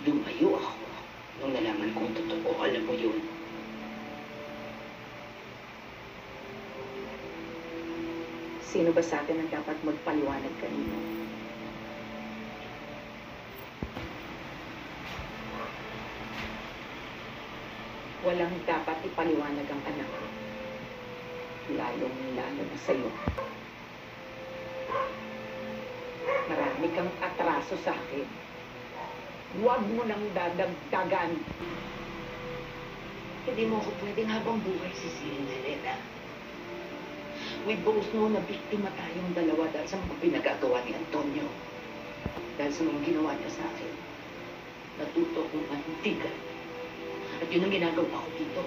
Lumayo ako nung nalaman kong totoo. Alam mo yun. Sino ba sa atin ang dapat magpaliwanag kanino? Walang dapat ipaliwanag ang anak ko. Lalong-lalo na sa'yo. Marami kang atraso sa akin. Huwag mo nang dadagdagan. Hindi mo ako pwedeng habang buhay sisihin, Elena. We both know na biktima tayong dalawa dahil sa mga pinagagawa ni Antonio. Dahil sa mga ginawa niya sa akin. Natuto akong manindigan. At yun ang ginagawa ko dito.